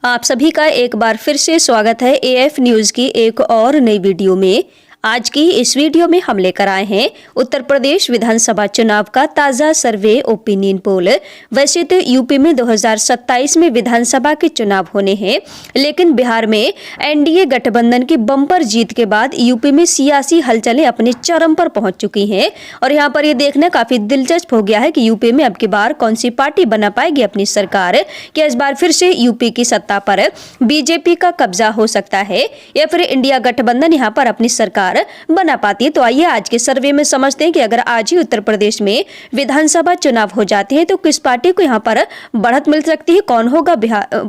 आप सभी का एक बार फिर से स्वागत है एएफ न्यूज़ की एक और नई वीडियो में। आज की इस वीडियो में हम लेकर आए हैं उत्तर प्रदेश विधानसभा चुनाव का ताज़ा सर्वे ओपिनियन पोल। वैसे तो यूपी में 2027 में विधानसभा के चुनाव होने हैं, लेकिन बिहार में एनडीए गठबंधन की बम्पर जीत के बाद यूपी में सियासी हलचलें अपने चरम पर पहुंच चुकी हैं और यहां पर ये देखना काफी दिलचस्प हो गया है कि यूपी में अब की बार कौन सी पार्टी बना पाएगी अपनी सरकार। क्या इस बार फिर से यूपी की सत्ता पर बीजेपी का कब्जा हो सकता है या फिर इंडिया गठबंधन यहाँ पर अपनी सरकार बना पाती है। तो आइए आज के सर्वे में समझते हैं कि अगर आज ही उत्तर प्रदेश में विधानसभा चुनाव हो जाते हैं तो किस पार्टी को यहाँ पर बढ़त मिल सकती है, कौन होगा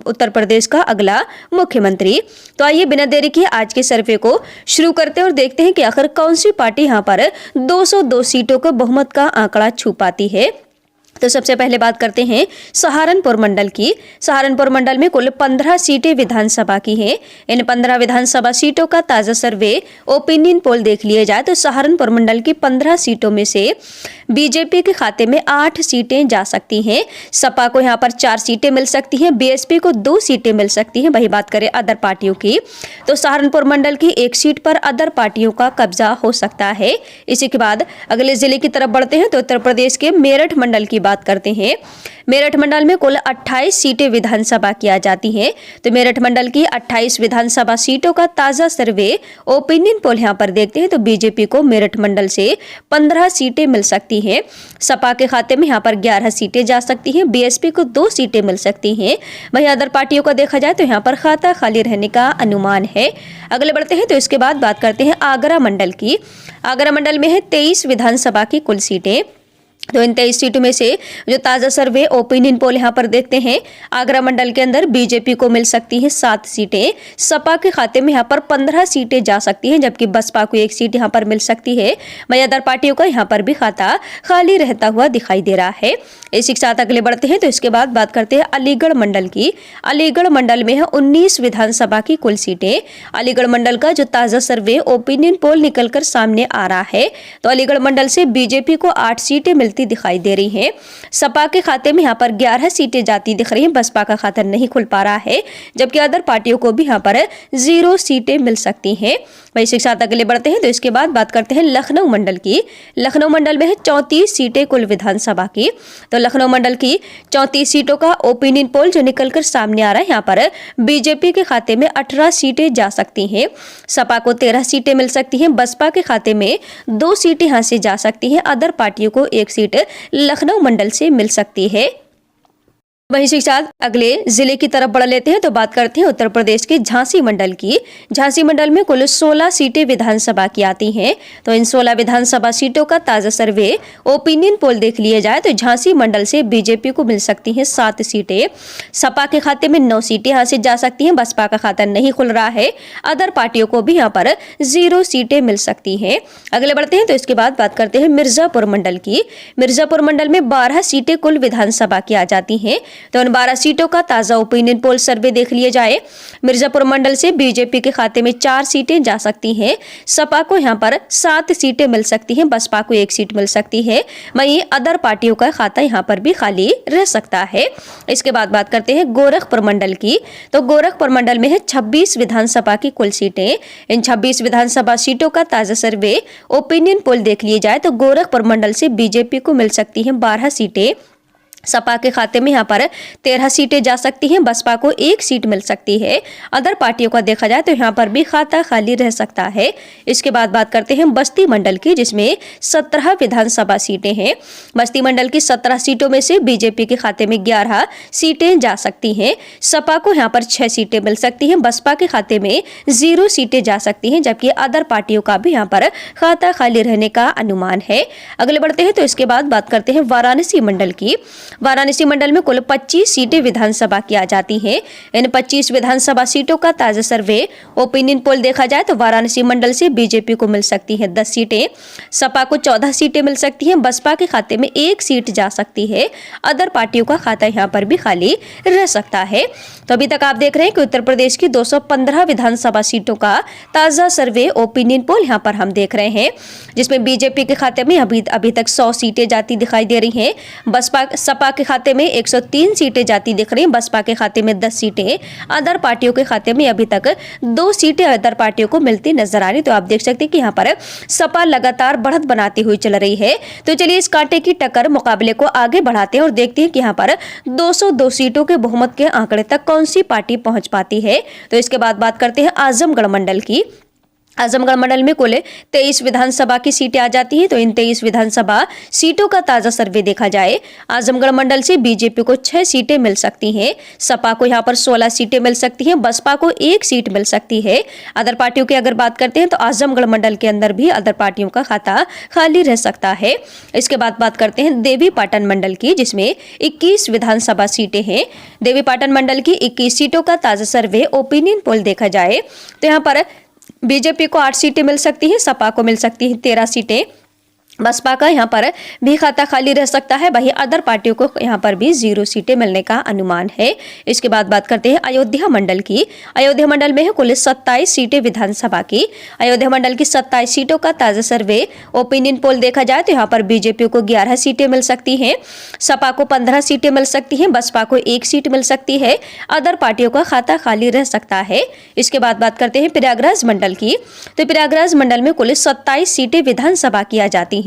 उत्तर प्रदेश का अगला मुख्यमंत्री। तो आइए बिना देरी किए आज के सर्वे को शुरू करते हैं और देखते हैं कि आखिर कौन सी पार्टी यहाँ पर 202 सीटों को बहुमत का आंकड़ा छू पाती है। तो सबसे पहले बात करते हैं सहारनपुर मंडल की। सहारनपुर मंडल में कुल 15 सीटें विधानसभा की हैं। इन 15 विधानसभा सीटों का ताज़ा सर्वे ओपिनियन पोल देख लिया जाए तो सहारनपुर मंडल की 15 सीटों में से बीजेपी के खाते में 8 सीटें जा सकती हैं। सपा को यहाँ पर 4 सीटें मिल सकती हैं, बीएसपी को 2 सीटें मिल सकती हैं। वही बात करें अदर पार्टियों की तो सहारनपुर मंडल की 1 सीट पर अदर पार्टियों का कब्जा हो सकता है। इसी के बाद अगले जिले की तरफ बढ़ते हैं तो उत्तर प्रदेश के मेरठ मंडल की बात करते हैं। मेरठ मंडल में कुल 28 सीटें विधानसभा की आ जाती हैं। तो मेरठ मंडल की 28 विधानसभा सीटों का ताजा सर्वे ओपिनियन पोल यहाँ पर देखते हैं तो बीजेपी को मेरठ मंडल से 15 सीटें मिल सकती हैं। सपा के खाते में यहाँ पर 11 सीटें जा सकती हैं, बीएसपी को 2 सीटें मिल सकती हैं। वहीं अदर पार्टियों को देखा जाए तो यहाँ पर खाता खाली रहने का अनुमान है। अगले बढ़ते हैं तो इसके बाद बात करते हैं आगरा मंडल की। आगरा मंडल में है 23 विधानसभा की कुल सीटें। तो इन 23 सीटों में से जो ताज़ा सर्वे ओपिनियन पोल यहाँ पर देखते हैं, आगरा मंडल के अंदर बीजेपी को मिल सकती हैं 7 सीटें, सपा के खाते में यहाँ पर 15 सीटें जा सकती हैं, जबकि बसपा को 1 सीट यहाँ पर मिल सकती है। वहीं अदर पार्टियों का यहाँ पर भी खाता खाली रहता हुआ दिखाई दे रहा है। इसी के साथ अगले बढ़ते हैं तो इसके बाद बात करते हैं अलीगढ़ मंडल की। अलीगढ़ मंडल में है 19 विधानसभा की कुल सीटें। अलीगढ़ मंडल का जो ताज़ा सर्वे ओपिनियन पोल निकल कर सामने आ रहा है तो अलीगढ़ मंडल से बीजेपी को 8 सीटें मिलती दिखाई दे रही हैं। सपा के खाते में यहाँ पर 11 सीटें जाती दिख रही हैं, बसपा का खाता नहीं खुल पा रहा है, जबकि अदर पार्टियों को भी यहाँ पर 0 सीटें मिल सकती हैं। वही के साथ अगले बढ़ते हैं तो इसके बाद बात करते हैं लखनऊ मंडल की। लखनऊ मंडल में है 34 सीटें कुल विधानसभा की। तो लखनऊ मंडल की 34 सीटों का ओपिनियन पोल जो निकलकर सामने आ रहा है, यहाँ पर बीजेपी के खाते में 18 सीटें जा सकती हैं, सपा को 13 सीटें मिल सकती हैं, बसपा के खाते में 2 सीटें यहाँ से जा सकती हैं, अदर पार्टियों को 1 सीट लखनऊ मंडल से मिल सकती है। वहीं के साथ अगले जिले की तरफ बढ़ लेते हैं तो बात करते हैं उत्तर प्रदेश के झांसी मंडल की। झांसी मंडल में कुल 16 सीटें विधानसभा की आती हैं। तो इन 16 विधानसभा सीटों का ताज़ा सर्वे ओपिनियन पोल देख लिया जाए तो झांसी मंडल से बीजेपी को मिल सकती हैं 7 सीटें, सपा के खाते में 9 सीटें यहाँ से जा सकती हैं, बसपा का खाता नहीं खुल रहा है, अदर पार्टियों को भी यहाँ पर 0 सीटें मिल सकती हैं। अगले बढ़ते हैं तो इसके बाद बात करते हैं मिर्जापुर मंडल की। मिर्जापुर मंडल में 12 सीटें कुल विधानसभा की आ जाती हैं। तो उन 12 सीटों का ताज़ा ओपिनियन पोल सर्वे देख लिया जाए, मिर्जापुर मंडल से बीजेपी के खाते में 4 सीटें जा सकती हैं, सपा को यहाँ पर 7 सीटें मिल सकती हैं, बसपा को 1 सीट मिल सकती है। वहीं अदर पार्टियों का खाता यहाँ पर भी खाली रह सकता है। इसके बाद बात करते हैं गोरखपुर मंडल की। तो गोरखपुर मंडल में है 26 विधानसभा की कुल सीटें। इन 26 विधानसभा सीटों का ताज़ा सर्वे ओपिनियन पोल देख लिए जाए तो गोरखपुर मंडल से बीजेपी को मिल सकती हैं 12 सीटें, सपा के खाते में यहाँ पर 13 सीटें जा सकती हैं, बसपा को 1 सीट मिल सकती है, अदर पार्टियों का देखा जाए तो यहाँ पर भी खाता खाली रह सकता है। इसके बाद बात करते हैं बस्ती मंडल की, जिसमें 17 विधानसभा सीटें हैं। बस्ती मंडल की 17 सीटों में से बीजेपी के खाते में 11 सीटें जा सकती हैं, सपा को यहाँ पर 6 सीटें मिल सकती हैं, बसपा के खाते में 0 सीटें जा सकती हैं, जबकि अदर पार्टियों का भी यहाँ पर खाता खाली रहने का अनुमान है। अगले बढ़ते हैं तो इसके बाद बात करते हैं वाराणसी मंडल की। वाराणसी मंडल में कुल 25 सीटें विधानसभा की आ जाती हैं। इन 25 विधानसभा सीटों का ताज़ा सर्वे ओपिनियन पोल देखा जाए तो वाराणसी मंडल से बीजेपी को मिल सकती हैं 10 सीटें, सपा को 14 सीटें मिल सकती हैं, बसपा के खाते में 1 सीट जा सकती है, अदर पार्टियों का खाता यहाँ पर भी खाली रह सकता है। तो अभी तक आप देख रहे हैं कि उत्तर प्रदेश की 215 विधानसभा सीटों का ताज़ा सर्वे ओपिनियन पोल यहाँ पर हम देख रहे हैं, जिसमें बीजेपी के खाते में अभी तक 100 सीटें जाती दिखाई दे रही हैं, बसपा सपा सपा के खाते में 103 सीटें जाती दिख रही हैं, बसपा के खाते में 10 सीटें, अदर पार्टियों के खाते में अभी तक 2 सीटें अदर पार्टियों को मिलती नजर आ रही। तो आप देख सकते हैं कि यहाँ पर सपा लगातार बढ़त बनाती हुई चल रही है। तो चलिए इस कांटे की टक्कर मुकाबले को आगे बढ़ाते हैं और देखते हैं कि यहाँ पर 202 सीटों के बहुमत के आंकड़े तक कौन सी पार्टी पहुंच पाती है। तो इसके बाद बात करते हैं आजमगढ़ मंडल की। आजमगढ़ मंडल में कुल 23 विधानसभा की सीटें आ जाती हैं। तो इन 23 विधानसभा सीटों का ताजा सर्वे देखा जाए, आजमगढ़ मंडल से बीजेपी को 6 सीटें मिल सकती हैं, सपा को यहाँ पर 16 सीटें मिल सकती हैं, बसपा को 1 सीट मिल सकती है। अदर पार्टियों की अगर बात करते हैं तो आजमगढ़ मंडल के अंदर भी अदर पार्टियों का खाता खाली रह सकता है। इसके बाद बात करते हैं देवीपाटन मंडल की, जिसमें 21 विधानसभा सीटें हैं। देवीपाटन मंडल की 21 सीटों का ताजा सर्वे ओपिनियन पोल देखा जाए तो यहाँ पर बीजेपी को 8 सीटें मिल सकती हैं, सपा को मिल सकती हैं 13 सीटें, बसपा का यहाँ पर भी खाता खाली रह सकता है। वहीं अदर पार्टियों को यहाँ पर भी 0 सीटें मिलने का अनुमान है। इसके बाद बात करते हैं अयोध्या मंडल की। अयोध्या मंडल में है कुल 27 सीटें विधानसभा की। अयोध्या मंडल की 27 सीटों का ताजा सर्वे ओपिनियन पोल देखा जाए तो यहाँ पर बीजेपी को 11 सीटें मिल सकती हैं, सपा को 15 सीटें मिल सकती हैं, बसपा को 1 सीट मिल सकती है, अदर पार्टियों का खाता खाली रह सकता है। इसके बाद बात करते हैं प्रयागराज मंडल की। तो प्रयागराज मंडल में कुल 27 सीटें विधानसभा की आ जाती हैं।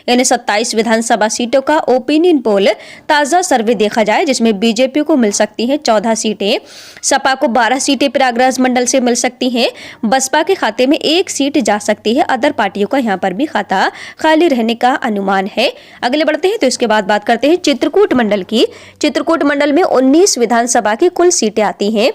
इन 27 विधानसभा सीटों का ओपिनियन पोल ताजा सर्वे देखा जाए, जिसमें बीजेपी को मिल सकती हैं 14 सीटें, सपा को 12 सीटें प्रयागराज मंडल से मिल सकती हैं, बसपा के खाते में 1 सीट जा सकती है, अदर पार्टियों का यहाँ पर भी खाता खाली रहने का अनुमान है। अगले बढ़ते हैं तो इसके बाद बात करते हैं चित्रकूट मंडल की। चित्रकूट मंडल में 19 विधानसभा की कुल सीटें आती हैं।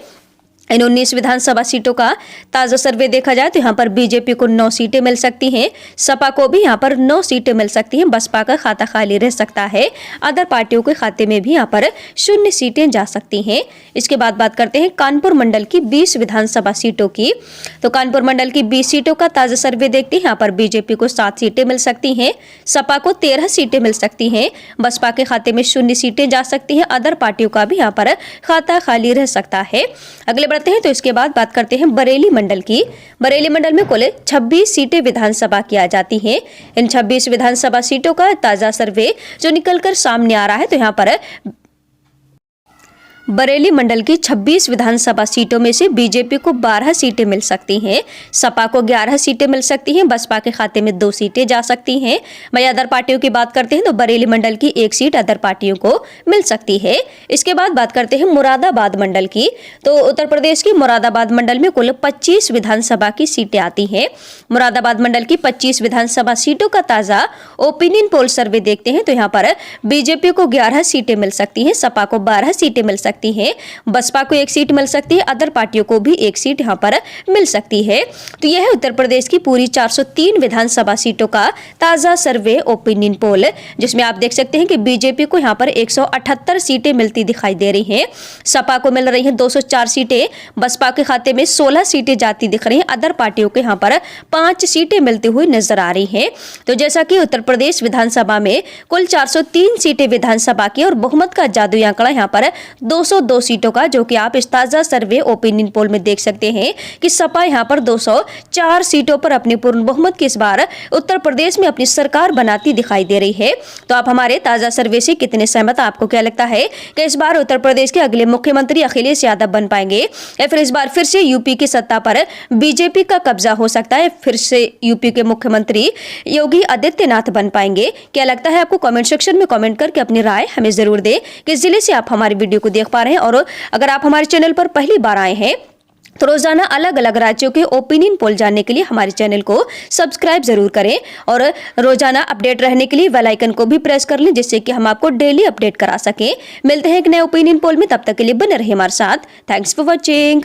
इन 19 विधानसभा सीटों का ताजा सर्वे देखा जाए तो यहाँ पर बीजेपी को 9 सीटें मिल सकती हैं, सपा को भी यहाँ पर 9 सीटें मिल सकती हैं, बसपा का खाता खाली रह सकता है, अदर पार्टियों के खाते में भी यहाँ पर 0 सीटें जा सकती हैं। इसके बाद बात करते हैं कानपुर मंडल की 20 विधानसभा सीटों की। तो कानपुर मंडल की 20 सीटों का ताजा सर्वे देखते हैं, यहाँ पर बीजेपी को 7 सीटें मिल सकती हैं, सपा को 13 सीटें मिल सकती हैं, बसपा के खाते में 0 सीटें जा सकती हैं, अदर पार्टियों का भी यहाँ पर खाता खाली रह सकता है। अगले बढ़ते हैं तो इसके बाद बात करते हैं बरेली मंडल की। बरेली मंडल में कुल 26 सीटें विधानसभा की आ जाती हैं। इन 26 विधानसभा सीटों का ताजा सर्वे जो निकलकर सामने आ रहा है तो यहाँ पर बरेली मंडल की 26 विधानसभा सीटों में से बीजेपी को 12 सीटें मिल सकती हैं, सपा को 11 सीटें मिल सकती हैं, बसपा के खाते में 2 सीटें जा सकती हैं। वहीं अदर पार्टियों की बात करते हैं तो बरेली मंडल की 1 सीट अदर पार्टियों को मिल सकती है। इसके बाद बात करते हैं मुरादाबाद मंडल की। तो उत्तर प्रदेश की मुरादाबाद मंडल में कुल 25 विधानसभा की सीटें आती हैं। मुरादाबाद मंडल की 25 विधानसभा सीटों का ताजा ओपिनियन पोल सर्वे देखते हैं तो यहाँ पर बीजेपी को 11 सीटें मिल सकती हैं, सपा को 12 सीटें मिल सकती हैं, बसपा को 1 सीट मिल सकती है, अदर पार्टियों को भी 1 सीट यहाँ पर मिल सकती है। तो यह है उत्तर प्रदेश की पूरी 403 विधानसभा सीटों का ताजा सर्वे ओपिनियन पोल, जिसमें आप देख सकते हैं कि बीजेपी को यहाँ पर 178 सीटें मिलती दिखाई दे रही हैं, सपा को मिल रही हैं 204 सीटें, बसपा के खाते में 16 सीटें जाती दिख रही हैं, अदर पार्टियों को यहाँ पर 5 सीटें मिलती हुई नजर आ रही हैं। तो जैसा कि उत्तर प्रदेश विधानसभा में कुल 403 सीटें विधानसभा की और बहुमत का जादुई आंकड़ा यहाँ पर 202 सीटों का, जो कि आप इस ताजा सर्वे ओपिनियन पोल में देख सकते हैं कि सपा यहाँ पर 204 सीटों पर अपनी पूर्ण बहुमत की इस बार उत्तर प्रदेश में अपनी सरकार बनाती दिखाई दे रही है। तो आप हमारे ताजा सर्वे से कितने सहमत, आपको क्या लगता है कि इस बार उत्तर प्रदेश के अगले मुख्यमंत्री अखिलेश यादव बन पाएंगे या फिर इस बार फिर से यूपी की सत्ता पर बीजेपी का कब्जा हो सकता है, फिर से यूपी के मुख्यमंत्री योगी आदित्यनाथ बन पाएंगे? क्या लगता है आपको? कमेंट सेक्शन में कमेंट करके अपनी राय हमें जरूर दें। किस जिले से आप हमारी वीडियो को देख पा रहे हैं, और अगर आप हमारे चैनल पर पहली बार आए हैं तो रोजाना अलग अलग राज्यों के ओपिनियन पोल जानने के लिए हमारे चैनल को सब्सक्राइब जरूर करें और रोजाना अपडेट रहने के लिए बेल आइकन को भी प्रेस कर लें, जिससे कि हम आपको डेली अपडेट करा सकें। मिलते हैं एक नए ओपिनियन पोल में, तब तक के लिए बने रहिए हमारे साथ। Thanks for watching.